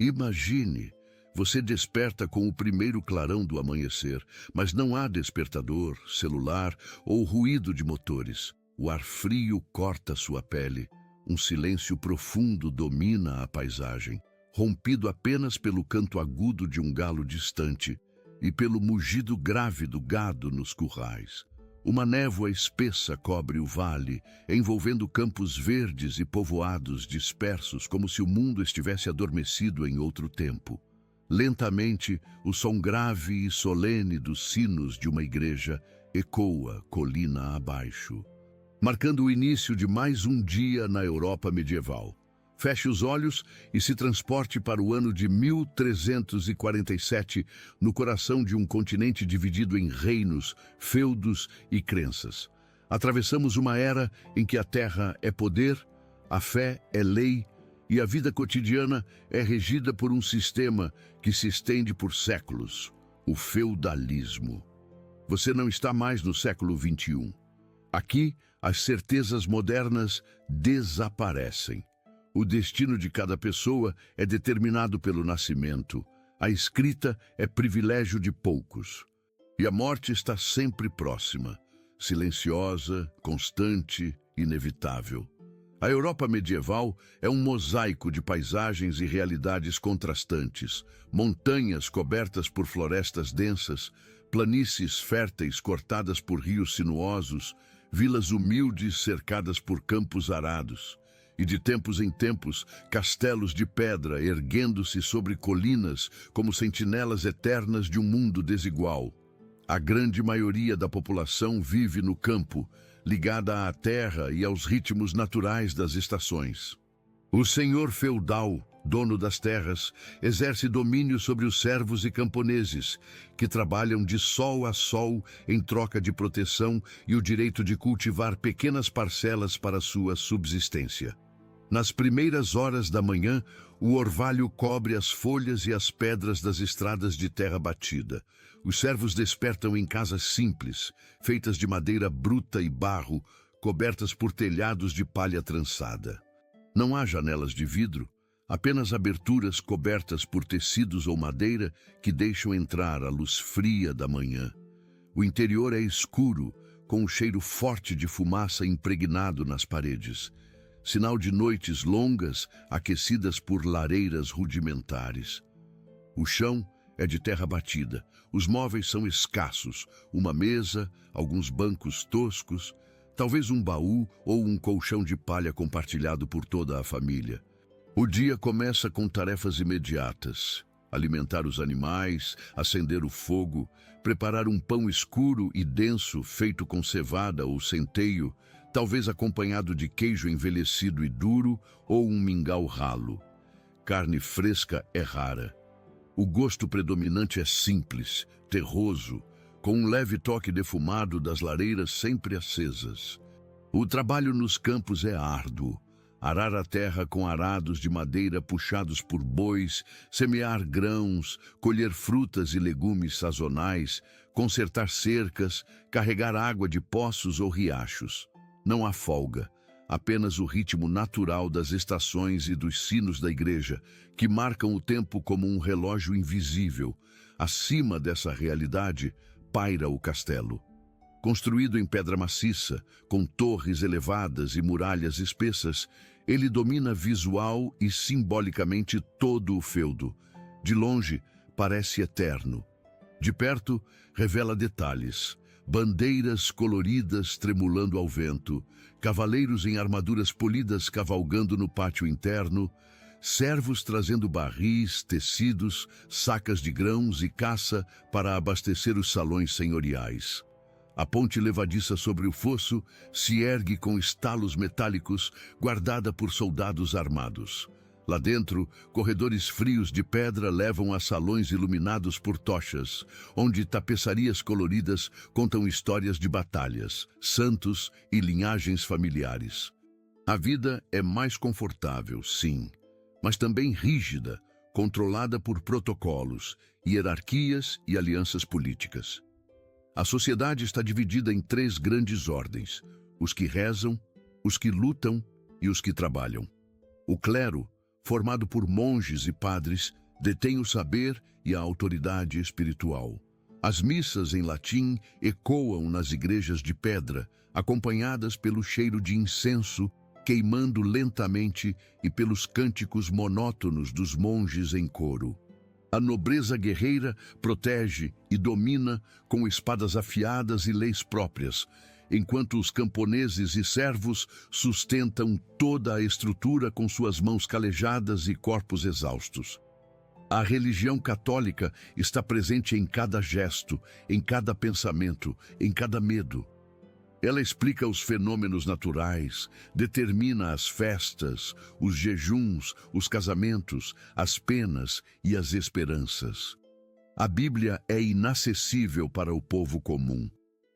Imagine, você desperta com o primeiro clarão do amanhecer, mas não há despertador, celular ou ruído de motores. O ar frio corta sua pele. Um silêncio profundo domina a paisagem, rompido apenas pelo canto agudo de um galo distante e pelo mugido grave do gado nos currais. Uma névoa espessa cobre o vale, envolvendo campos verdes e povoados dispersos, como se o mundo estivesse adormecido em outro tempo. Lentamente, o som grave e solene dos sinos de uma igreja ecoa colina abaixo, marcando o início de mais um dia na Europa medieval. Feche os olhos e se transporte para o ano de 1347, no coração de um continente dividido em reinos, feudos e crenças. Atravessamos uma era em que a terra é poder, a fé é lei e a vida cotidiana é regida por um sistema que se estende por séculos, o feudalismo. Você não está mais no século XXI. Aqui, as certezas modernas desaparecem. O destino de cada pessoa é determinado pelo nascimento. A escrita é privilégio de poucos. E a morte está sempre próxima, silenciosa, constante, inevitável. A Europa medieval é um mosaico de paisagens e realidades contrastantes. Montanhas cobertas por florestas densas, planícies férteis cortadas por rios sinuosos, vilas humildes cercadas por campos arados. E de tempos em tempos, castelos de pedra erguendo-se sobre colinas como sentinelas eternas de um mundo desigual. A grande maioria da população vive no campo, ligada à terra e aos ritmos naturais das estações. O senhor feudal, dono das terras, exerce domínio sobre os servos e camponeses, que trabalham de sol a sol em troca de proteção e o direito de cultivar pequenas parcelas para sua subsistência. Nas primeiras horas da manhã, o orvalho cobre as folhas e as pedras das estradas de terra batida. Os servos despertam em casas simples, feitas de madeira bruta e barro, cobertas por telhados de palha trançada. Não há janelas de vidro, apenas aberturas cobertas por tecidos ou madeira que deixam entrar a luz fria da manhã. O interior é escuro, com um cheiro forte de fumaça impregnado nas paredes, sinal de noites longas aquecidas por lareiras rudimentares. O chão é de terra batida, os móveis são escassos, uma mesa, alguns bancos toscos, talvez um baú ou um colchão de palha compartilhado por toda a família. O dia começa com tarefas imediatas: alimentar os animais, acender o fogo, preparar um pão escuro e denso feito com cevada ou centeio, talvez acompanhado de queijo envelhecido e duro ou um mingau ralo. Carne fresca é rara. O gosto predominante é simples, terroso, com um leve toque defumado das lareiras sempre acesas. O trabalho nos campos é árduo. Arar a terra com arados de madeira puxados por bois, semear grãos, colher frutas e legumes sazonais, consertar cercas, carregar água de poços ou riachos. Não há folga, apenas o ritmo natural das estações e dos sinos da igreja, que marcam o tempo como um relógio invisível. Acima dessa realidade, paira o castelo. Construído em pedra maciça, com torres elevadas e muralhas espessas, ele domina visual e simbolicamente todo o feudo. De longe, parece eterno. De perto, revela detalhes: bandeiras coloridas tremulando ao vento, cavaleiros em armaduras polidas cavalgando no pátio interno, servos trazendo barris, tecidos, sacas de grãos e caça para abastecer os salões senhoriais. A ponte levadiça sobre o fosso se ergue com estalos metálicos, guardada por soldados armados. Lá dentro, corredores frios de pedra levam a salões iluminados por tochas, onde tapeçarias coloridas contam histórias de batalhas, santos e linhagens familiares. A vida é mais confortável, sim, mas também rígida, controlada por protocolos, hierarquias e alianças políticas. A sociedade está dividida em 3 grandes ordens: os que rezam, os que lutam e os que trabalham. O clero, formado por monges e padres, detém o saber e a autoridade espiritual. As missas em latim ecoam nas igrejas de pedra, acompanhadas pelo cheiro de incenso, queimando lentamente e pelos cânticos monótonos dos monges em coro. A nobreza guerreira protege e domina com espadas afiadas e leis próprias, enquanto os camponeses e servos sustentam toda a estrutura com suas mãos calejadas e corpos exaustos. A religião católica está presente em cada gesto, em cada pensamento, em cada medo. Ela explica os fenômenos naturais, determina as festas, os jejuns, os casamentos, as penas e as esperanças. A Bíblia é inacessível para o povo comum.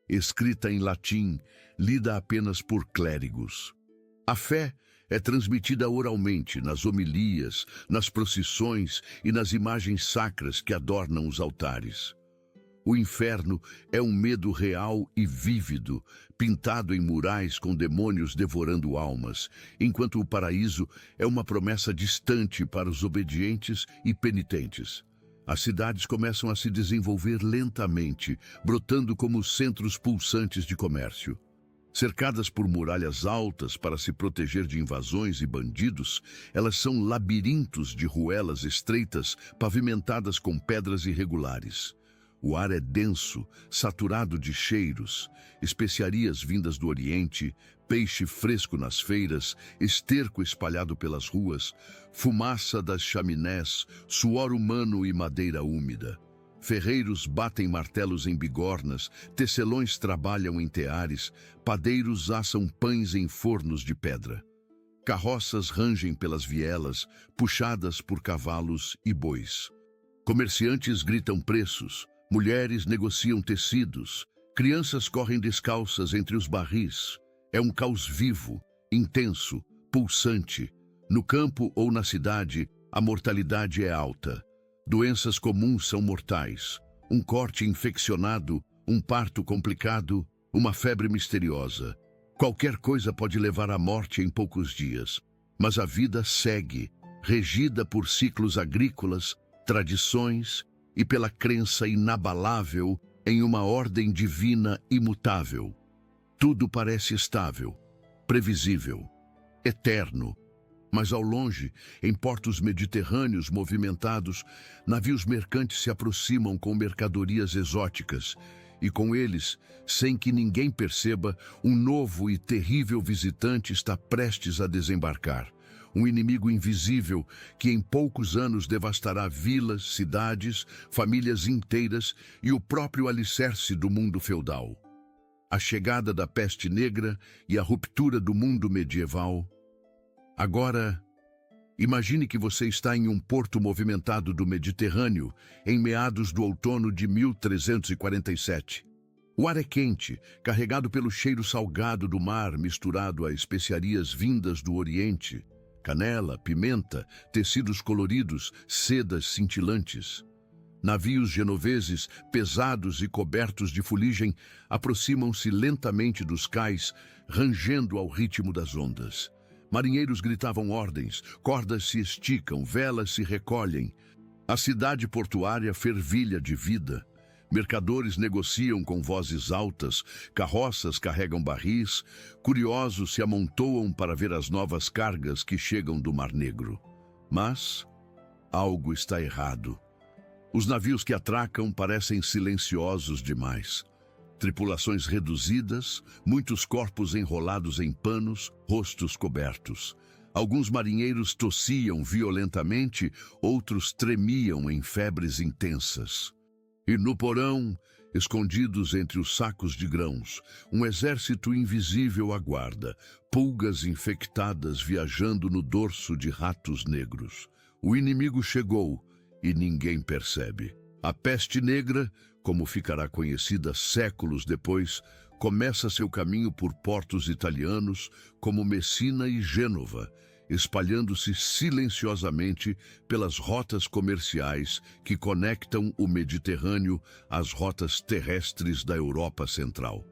Escrita em latim, lida apenas por clérigos. A fé é transmitida oralmente nas homilias, nas procissões e nas imagens sacras que adornam os altares. O inferno é um medo real e vívido, pintado em murais com demônios devorando almas, enquanto o paraíso é uma promessa distante para os obedientes e penitentes. As cidades começam a se desenvolver lentamente, brotando como centros pulsantes de comércio. Cercadas por muralhas altas para se proteger de invasões e bandidos, elas são labirintos de ruelas estreitas pavimentadas com pedras irregulares. O ar é denso, saturado de cheiros, especiarias vindas do Oriente, peixe fresco nas feiras, esterco espalhado pelas ruas, fumaça das chaminés, suor humano e madeira úmida. Ferreiros batem martelos em bigornas, tecelões trabalham em teares, padeiros assam pães em fornos de pedra. Carroças rangem pelas vielas, puxadas por cavalos e bois. Comerciantes gritam preços, mulheres negociam tecidos, crianças correm descalças entre os barris. É um caos vivo, intenso, pulsante. No campo ou na cidade, a mortalidade é alta. Doenças comuns são mortais. Um corte infeccionado, um parto complicado, uma febre misteriosa. Qualquer coisa pode levar à morte em poucos dias. Mas a vida segue, regida por ciclos agrícolas, tradições e pela crença inabalável em uma ordem divina imutável. Tudo parece estável, previsível, eterno. Mas ao longe, em portos mediterrâneos movimentados, navios mercantes se aproximam com mercadorias exóticas, e com eles, sem que ninguém perceba, um novo e terrível visitante está prestes a desembarcar. Um inimigo invisível que em poucos anos devastará vilas, cidades, famílias inteiras e o próprio alicerce do mundo feudal. A chegada da peste negra e a ruptura do mundo medieval. Agora, imagine que você está em um porto movimentado do Mediterrâneo em meados do outono de 1347. O ar é quente, carregado pelo cheiro salgado do mar misturado a especiarias vindas do Oriente. Canela, pimenta, tecidos coloridos, sedas cintilantes. Navios genoveses, pesados e cobertos de fuligem, aproximam-se lentamente dos cais, rangendo ao ritmo das ondas. Marinheiros gritavam ordens, cordas se esticam, velas se recolhem. A cidade portuária fervilha de vida. Mercadores negociam com vozes altas, carroças carregam barris, curiosos se amontoam para ver as novas cargas que chegam do Mar Negro. Mas algo está errado. Os navios que atracam parecem silenciosos demais. Tripulações reduzidas, muitos corpos enrolados em panos, rostos cobertos. Alguns marinheiros tossiam violentamente, outros tremiam em febres intensas. E no porão, escondidos entre os sacos de grãos, um exército invisível aguarda, pulgas infectadas viajando no dorso de ratos negros. O inimigo chegou e ninguém percebe. A peste negra, como ficará conhecida séculos depois, começa seu caminho por portos italianos como Messina e Gênova, espalhando-se silenciosamente pelas rotas comerciais que conectam o Mediterrâneo às rotas terrestres da Europa Central.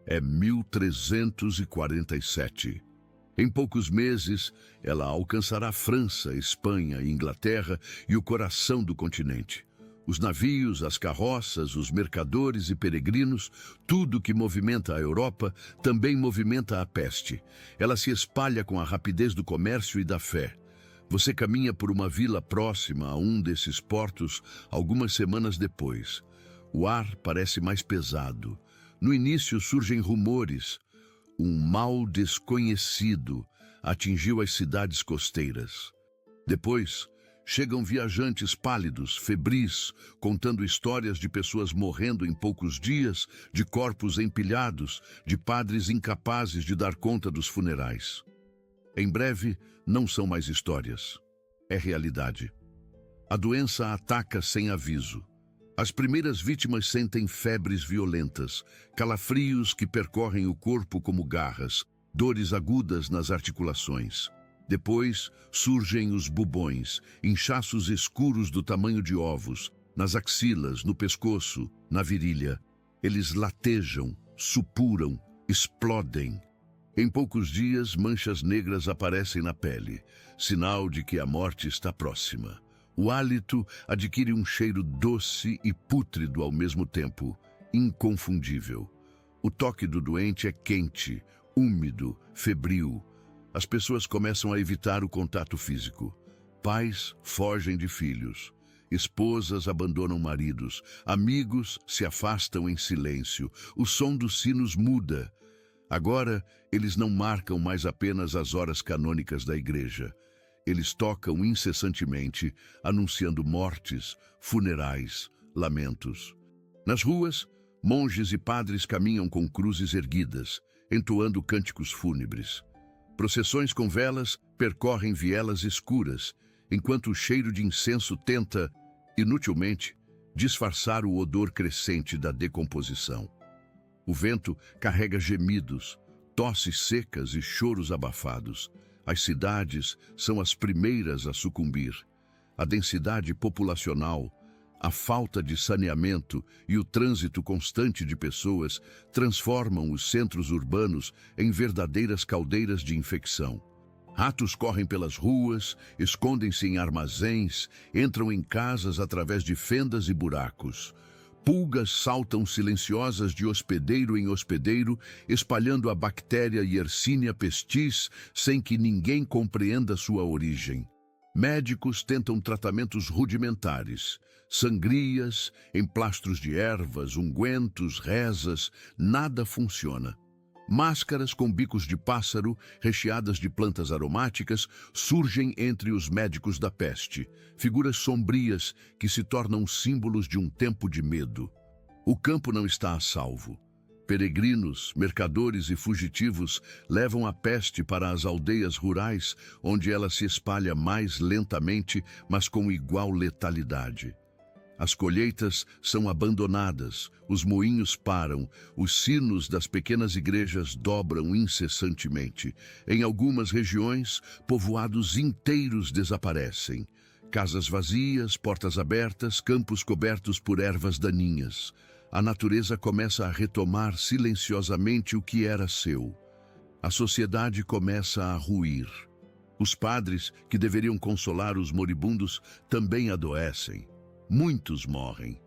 É 1347. Em poucos meses, ela alcançará França, Espanha e Inglaterra e o coração do continente. Os navios, as carroças, os mercadores e peregrinos, tudo que movimenta a Europa, também movimenta a peste. Ela se espalha com a rapidez do comércio e da fé. Você caminha por uma vila próxima a um desses portos algumas semanas depois. O ar parece mais pesado. No início surgem rumores. Um mal desconhecido atingiu as cidades costeiras. Depois, chegam viajantes pálidos, febris, contando histórias de pessoas morrendo em poucos dias, de corpos empilhados, de padres incapazes de dar conta dos funerais. Em breve, não são mais histórias. É realidade. A doença ataca sem aviso. As primeiras vítimas sentem febres violentas, calafrios que percorrem o corpo como garras, dores agudas nas articulações. Depois surgem os bubões, inchaços escuros do tamanho de ovos, nas axilas, no pescoço, na virilha. Eles latejam, supuram, explodem. Em poucos dias, manchas negras aparecem na pele, sinal de que a morte está próxima. O hálito adquire um cheiro doce e pútrido ao mesmo tempo, inconfundível. O toque do doente é quente, úmido, febril. As pessoas começam a evitar o contato físico. Pais fogem de filhos. Esposas abandonam maridos. Amigos se afastam em silêncio. O som dos sinos muda. Agora, eles não marcam mais apenas as horas canônicas da igreja. Eles tocam incessantemente, anunciando mortes, funerais, lamentos. Nas ruas, monges e padres caminham com cruzes erguidas, entoando cânticos fúnebres. Processões com velas percorrem vielas escuras, enquanto o cheiro de incenso tenta, inutilmente, disfarçar o odor crescente da decomposição. O vento carrega gemidos, tosses secas e choros abafados. As cidades são as primeiras a sucumbir. A densidade populacional, a falta de saneamento e o trânsito constante de pessoas transformam os centros urbanos em verdadeiras caldeiras de infecção. Ratos correm pelas ruas, escondem-se em armazéns, entram em casas através de fendas e buracos. Pulgas saltam silenciosas de hospedeiro em hospedeiro, espalhando a bactéria Yersinia pestis sem que ninguém compreenda sua origem. Médicos tentam tratamentos rudimentares, sangrias, emplastros de ervas, ungüentos, rezas, nada funciona. Máscaras com bicos de pássaro, recheadas de plantas aromáticas, surgem entre os médicos da peste, figuras sombrias que se tornam símbolos de um tempo de medo. O campo não está a salvo. Peregrinos, mercadores e fugitivos levam a peste para as aldeias rurais, onde ela se espalha mais lentamente, mas com igual letalidade. As colheitas são abandonadas, os moinhos param, os sinos das pequenas igrejas dobram incessantemente. Em algumas regiões, povoados inteiros desaparecem. Casas vazias, portas abertas, campos cobertos por ervas daninhas. A natureza começa a retomar silenciosamente o que era seu. A sociedade começa a ruir. Os padres, que deveriam consolar os moribundos, também adoecem. Muitos morrem,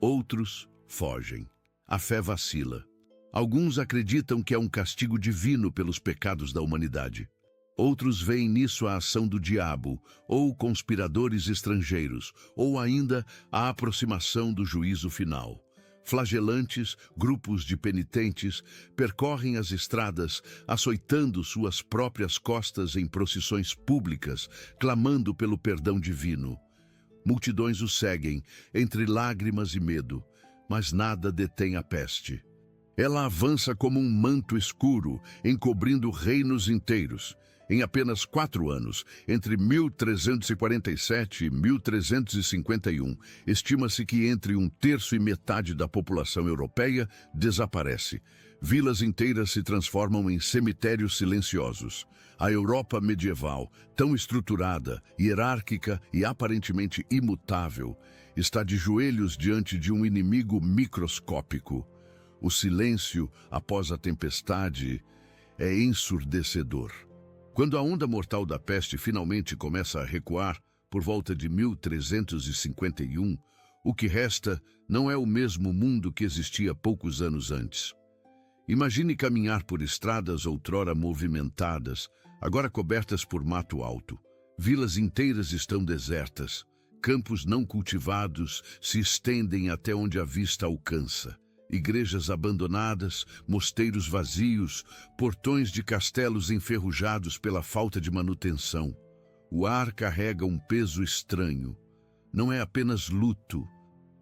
outros fogem. A fé vacila. Alguns acreditam que é um castigo divino pelos pecados da humanidade. Outros veem nisso a ação do diabo, ou conspiradores estrangeiros, ou ainda a aproximação do juízo final. Flagelantes, grupos de penitentes percorrem as estradas, açoitando suas próprias costas em procissões públicas, clamando pelo perdão divino. Multidões o seguem, entre lágrimas e medo, mas nada detém a peste. Ela avança como um manto escuro, encobrindo reinos inteiros. Em apenas 4 anos, entre 1347 e 1351, estima-se que entre 1/3 e metade da população europeia desaparece. Vilas inteiras se transformam em cemitérios silenciosos. A Europa medieval, tão estruturada, hierárquica e aparentemente imutável, está de joelhos diante de um inimigo microscópico. O silêncio após a tempestade é ensurdecedor. Quando a onda mortal da peste finalmente começa a recuar, por volta de 1351, o que resta não é o mesmo mundo que existia poucos anos antes. Imagine caminhar por estradas outrora movimentadas, agora cobertas por mato alto. Vilas inteiras estão desertas. Campos não cultivados se estendem até onde a vista alcança. Igrejas abandonadas, mosteiros vazios, portões de castelos enferrujados pela falta de manutenção. O ar carrega um peso estranho. Não é apenas luto,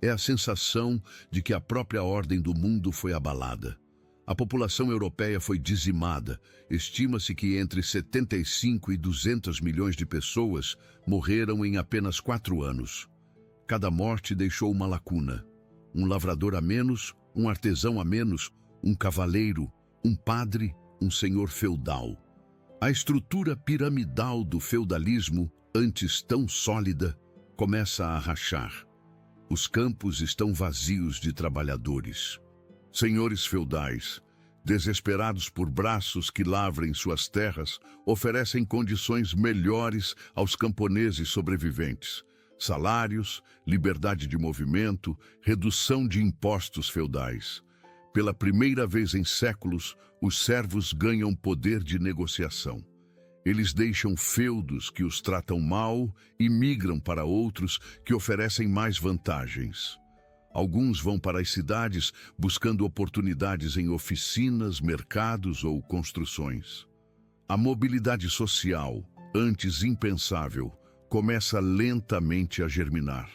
é a sensação de que a própria ordem do mundo foi abalada. A população europeia foi dizimada. Estima-se que entre 75 e 200 milhões de pessoas morreram em apenas 4 anos. Cada morte deixou uma lacuna. Um lavrador a menos, um artesão a menos, um cavaleiro, um padre, um senhor feudal. A estrutura piramidal do feudalismo, antes tão sólida, começa a rachar. Os campos estão vazios de trabalhadores. Senhores feudais, desesperados por braços que lavrem suas terras, oferecem condições melhores aos camponeses sobreviventes. Salários, liberdade de movimento, redução de impostos feudais. Pela primeira vez em séculos, os servos ganham poder de negociação. Eles deixam feudos que os tratam mal e migram para outros que oferecem mais vantagens. Alguns vão para as cidades buscando oportunidades em oficinas, mercados ou construções. A mobilidade social, antes impensável, começa lentamente a germinar.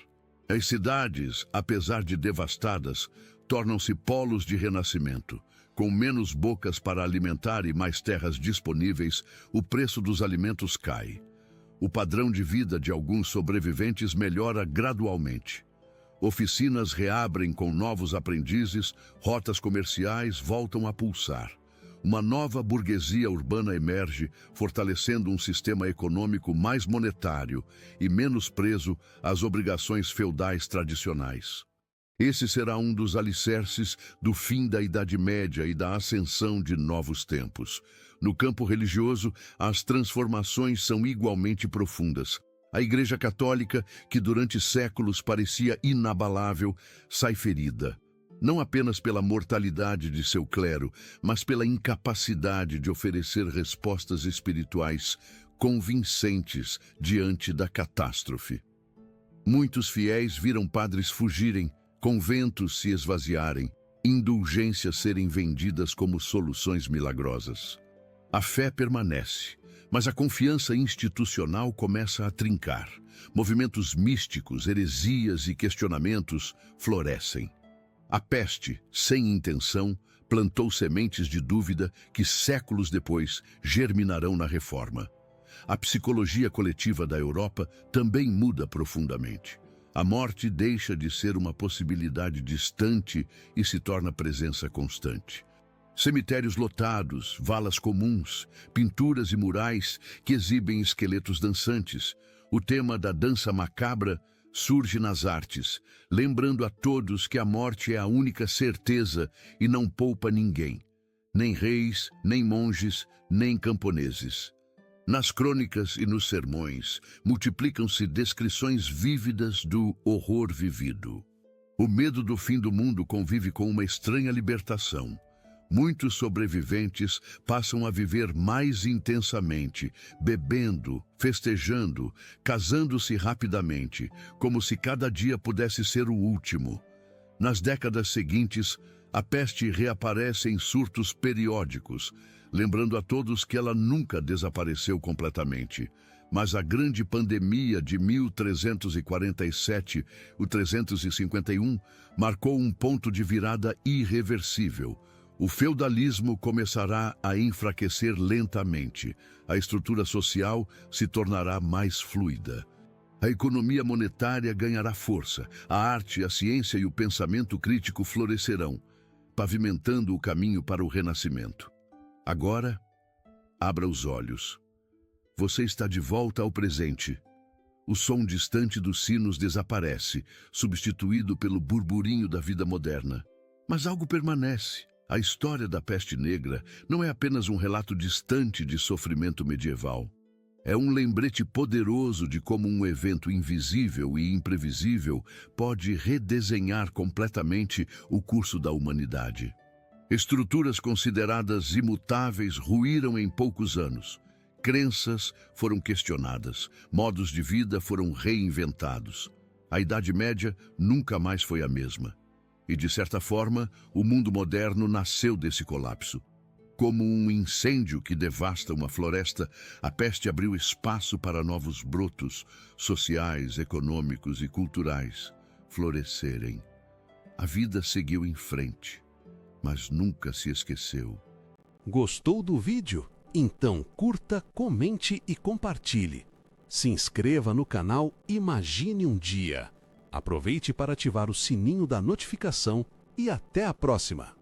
As cidades, apesar de devastadas, tornam-se polos de renascimento. Com menos bocas para alimentar e mais terras disponíveis, o preço dos alimentos cai. O padrão de vida de alguns sobreviventes melhora gradualmente. Oficinas reabrem com novos aprendizes, rotas comerciais voltam a pulsar. Uma nova burguesia urbana emerge, fortalecendo um sistema econômico mais monetário e menos preso às obrigações feudais tradicionais. Esse será um dos alicerces do fim da Idade Média e da ascensão de novos tempos. No campo religioso, as transformações são igualmente profundas. A Igreja Católica, que durante séculos parecia inabalável, sai ferida. Não apenas pela mortalidade de seu clero, mas pela incapacidade de oferecer respostas espirituais convincentes diante da catástrofe. Muitos fiéis viram padres fugirem, conventos se esvaziarem, indulgências serem vendidas como soluções milagrosas. A fé permanece, mas a confiança institucional começa a trincar. Movimentos místicos, heresias e questionamentos florescem. A peste, sem intenção, plantou sementes de dúvida que séculos depois germinarão na reforma. A psicologia coletiva da Europa também muda profundamente. A morte deixa de ser uma possibilidade distante e se torna presença constante. Cemitérios lotados, valas comuns, pinturas e murais que exibem esqueletos dançantes. O tema da dança macabra surge nas artes, lembrando a todos que a morte é a única certeza e não poupa ninguém, nem reis, nem monges, nem camponeses. Nas crônicas e nos sermões, multiplicam-se descrições vívidas do horror vivido. O medo do fim do mundo convive com uma estranha libertação. Muitos sobreviventes passam a viver mais intensamente, bebendo, festejando, casando-se rapidamente, como se cada dia pudesse ser o último. Nas décadas seguintes, a peste reaparece em surtos periódicos, lembrando a todos que ela nunca desapareceu completamente. Mas a grande pandemia de 1347 e 351 marcou um ponto de virada irreversível. O feudalismo começará a enfraquecer lentamente. A estrutura social se tornará mais fluida. A economia monetária ganhará força. A arte, a ciência e o pensamento crítico florescerão, pavimentando o caminho para o renascimento. Agora, abra os olhos. Você está de volta ao presente. O som distante dos sinos desaparece, substituído pelo burburinho da vida moderna. Mas algo permanece. A história da peste negra não é apenas um relato distante de sofrimento medieval. É um lembrete poderoso de como um evento invisível e imprevisível pode redesenhar completamente o curso da humanidade. Estruturas consideradas imutáveis ruíram em poucos anos. Crenças foram questionadas, modos de vida foram reinventados. A Idade Média nunca mais foi a mesma. E, de certa forma, o mundo moderno nasceu desse colapso. Como um incêndio que devasta uma floresta, a peste abriu espaço para novos brotos sociais, econômicos e culturais florescerem. A vida seguiu em frente, mas nunca se esqueceu. Gostou do vídeo? Então curta, comente e compartilhe. Se inscreva no canal Imagine um Dia. Aproveite para ativar o sininho da notificação e até a próxima!